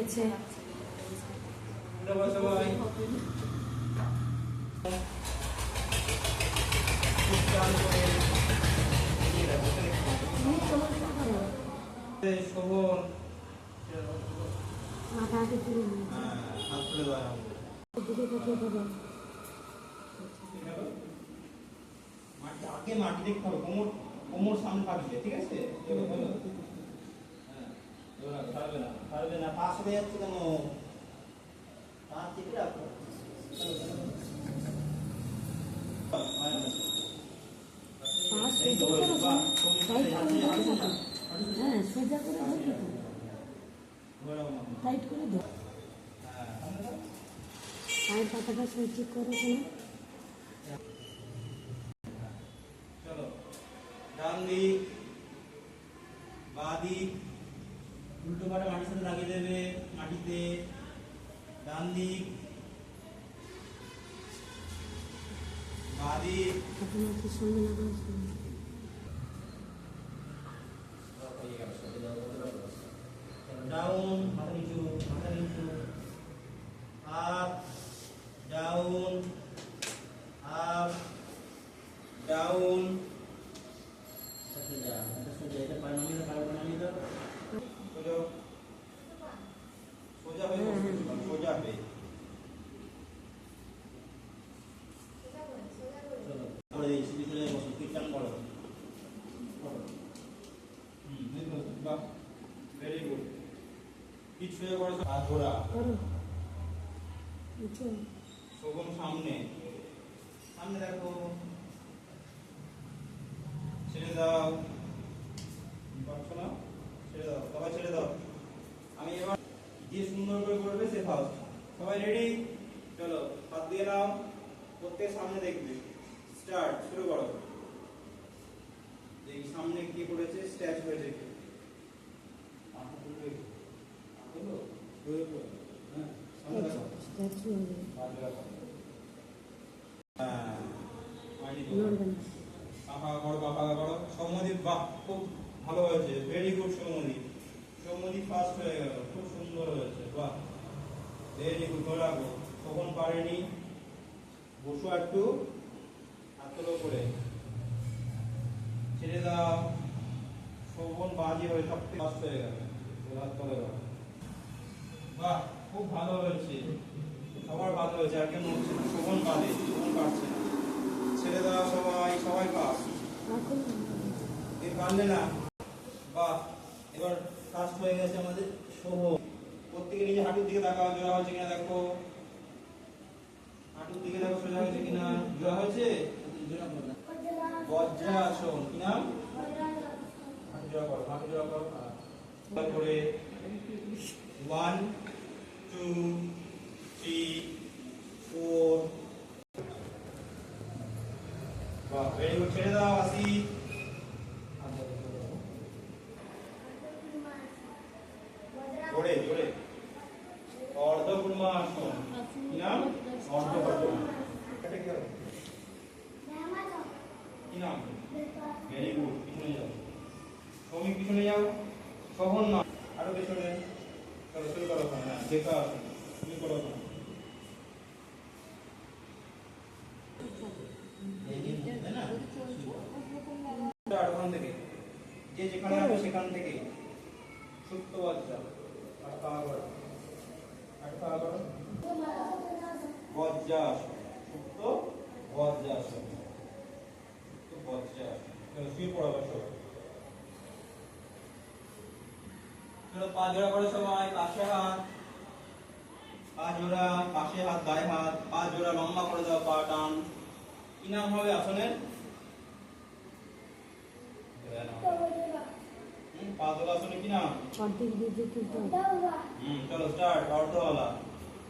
লাগছে। মাথা হাতে তুলে আগে মাটি দেখতে হবে, কোমর সামনে পাঠিয়ে, ঠিক আছে? ছাড়বে না, পাশ হয়ে যাচ্ছে কেন? পা চেপে রাখো। হ্যাঁ, সোজা করে টাইট করে ধর। পায়ের পাতাটা ঠিক করো শোনো। চলো, ডান দিক বাঁ দিক উল্টো পাটে মাটির সাথে লাগিয়ে দেবে, মাটিতে ডান দিক বাঁ দিক। ডাউন, মাথা নিচু, আপ ডাউন, আপ ডাউন। সোজা এটা পায়ে নামিয়ে দাও, সোজা হয়ে সোজা হয়ে করে দিয়েছি, পিছনে বসো, কীর্তন করো। বাহ, ভেরি গুড। কিছু করো, হাত ঘোরা, শোভন সামনে দেখো, ছেড়ে দাও, পারছো না? ছেড়ে দাও, সবাই ছেড়ে দাও। আমি এবার যে সুন্দর করে করবে সে ফার্স্ট। সবাই রেডি? চলো, হাত দিয়ে নাও, প্রত্যেক সামনে দেখবে। স্টার্ট, শুরু করো। এই সামনে কি করেছে? স্ট্যাচ হয়েছে কি? মাথা তুলবে, হ্যাঁ, সামনে দেখো, স্ট্যাচু হবে। হ্যাঁ, কাকা করো। সৌম্যদীপ, বাহ, খুব ভালো হয়েছে, ভেরি গুড। সৌম্যদীপ ফার্স্ট হয়ে গেল, খুব সুন্দর হয়েছে, বাহ, ভেরি গুড। ধরে রাখো, তখন পারেনি, বসো একটু, হাত তোলো করে, ছেড়ে দাও। শোভন বাজি হয়ে সব থেকে ফার্স্ট হয়ে গেল, হাত তোলো, বাহ, খুব ভালো হয়েছে, সবার ভালো হয়েছে। আর কেন হচ্ছে না? শোভন পারে, শোভন পারছে না। ছেড়ে দাও, সবাই পাস। এ পারলে না, বাহ, এবার ফার্স্ট হয়ে গেছে আমাদের শোভন। প্রত্যেকে নিজে হাঁটুর দিকে তাকাও, জোড়া হয়েছে কিনা দেখো, হাঁটুর দিকে দেখো, সোজা হয়েছে কিনা, জোড়া হয়েছে। বজ্রাসন, কি নাম? হাঁটু জোড়া করো, তারপরে 1 2 3 4। বাহ, ভেরি গুড। ছেড়ে দাও, আসি। জোরে অর্ধপূর্ণাসন, কি নাম? অর্ধপদ্মাসন। এটা কি হবে? কি নাম? Very good. পিছনে যাও, শ্রমিক, পিছনে যাও। শোভন না, আরো পিছনে। চলো, শুরু করো। হ্যাঁ, দেখা আসুন, শুরু করো। ওখান থেকে যে যেখানে আছে সেখান থেকে সুপ্ত বজ্রা, বজ্রাসন, সুপ্ত বজ্রাসন, শুয়ে পড়া, বসো। চলো, পা জোড়া করো সবাই, পাশে হাত, পা জোড়া, পাশে হাত, গায়ে হাত, পা জোড়া লম্বা করে দাও, পা টান। কি নাম হবে আসনের? পাদলাসনে কি নাম? চলো, স্টার্ট। অর্ধওয়ালা,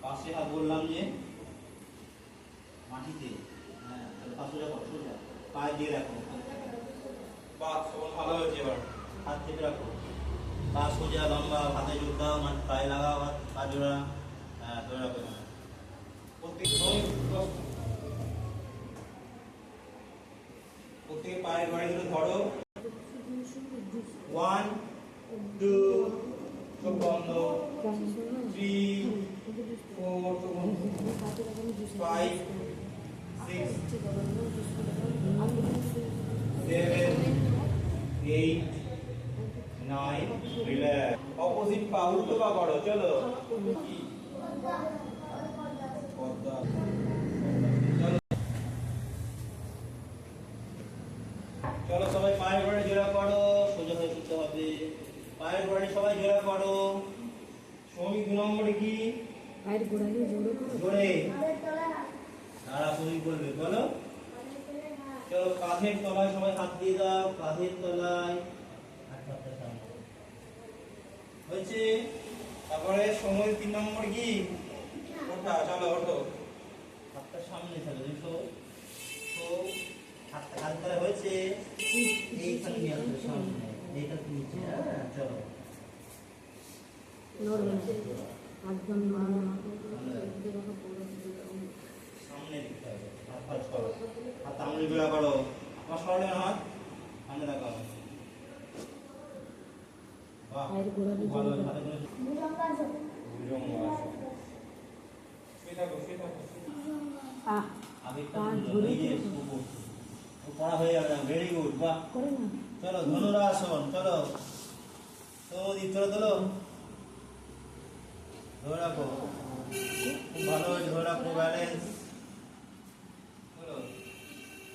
পাশে হাত বললাম যে মাটিতে, হ্যাঁ, পাশে রাখো, সোজা পায়ে দিয়ে রাখো। বাহ, সবল ভালো হয়েছে। এবার হাত চেপে রাখো, পা সোজা লম্বা, হাতে জোর দাও, পায়ে লাগাও, হাত পা জোড়া, হ্যাঁ, ধরে রাখো। প্রত্যেকে পায়ের বাড়িগুলো ধরো। 1 2, চোখ বন্ধ, 3 উল্টো পা করো চলো কি? পদ্মা। চলো চলো সবাই পায়ের গোড়ায় জোড়া করো, সোজা হয়ে শুতে হবে। পায়ের গোড়ায় সবাই জোড়া করো। শ্রমিক 2 নম্বরে কি? পায়ের গোড়া দিয়ে জোরে করো। জোরে সারা শ্রমিক বলবে, বলো। চলো কাঁধের তলায় সবাই হাত দিয়ে দাও, কাঁধের তলায়। হয়েছে। তারপরে সময় 3 নম্বর কি? ওঠা, চলো ওঠো। হাতটা সামনে চলো, দেখো তো হাতটা হাত ধরে হয়েছে। এইখানে নিয়ে আসবে সামনে, এইটা নিচে। হ্যাঁ চলো নড়বে না। একদম নড়বে না। সামনে দিতে হবে। হাত ভাঁজ করো, হাত আঙুল জোড়া করো। আমার সরলে হাত সামনে রাখো। বাহ, পায়ের গোড়া দিয়ে ভালো জোরে হাতে করো। করে ভুজঙ্গ আসন। শুয়ে থাকো, শুয়ে থাকো। আহ, আবেগটা পা তুলো, ধরে এই যে করো। উপর। ও পড়া হয়ে যাবে না, ভেরি গুড, বাহ। করে না। চলো ধনুরাসন, চলো সৌমদীপ চলো চলো ধরে রাখো, খুব ভালো হয়েছে, ধরে রাখো, ব্যালেন্স। চলো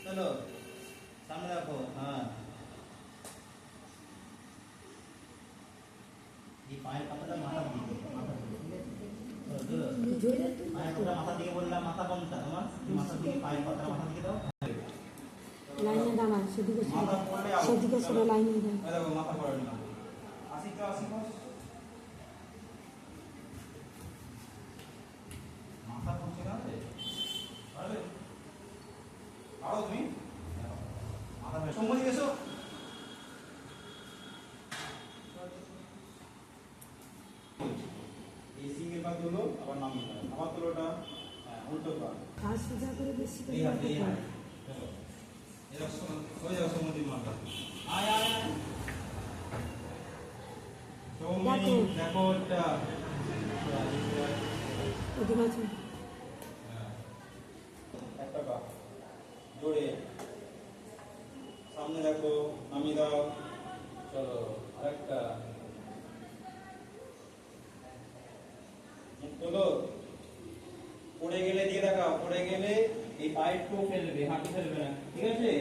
চলো সামনে রাখো, হ্যাঁ। এই পায়ের পাতাটা মাথা দিকে, মাথা দিকে, ঠিক আছে? চলো চলো জোরে পায়ের পাতা মাথা দিকে বললাম, মাথা কোনটা তোমার? মাথা দিকে, পায়ের পাতা মাথা দিকে দাও। লাইনে দাঁড়ান, সেদিকে সরে। মাথা পড়লে সেদিকে সরে লাইনে দাঁড়ান। এই দেখো মাথা পড়ে না। আসি তো আসি বস। মাথা পড়ছে না রে। পারবে? পারো তুমি? মাথা পড়ে। সম্মতি এসো। এই সিঙ্গেল পা তুলো, আবার নামিয়ে দাও। আবার তুলোটা, হ্যাঁ, উল্টো পা। কাজ সোজা করে বেশি করে এই হাতে, এই করতে হাতে। হবে। চলো। এরকম হয়ে যাও সম্মতির মাথা। আয় আয় আয়। সৌমি, দেখো এটা। ওদিকে আছে। একটা পা জোরে সামনে দেখো, নামিয়ে দাও। চলো আরেকটা। মুখ তোলো। পড়ে গেলে দিয়ে দেখাও, পড়ে গেলে এই পায়ের টো ফেলবে, হাঁটু ফেলবে না, ঠিক আছে?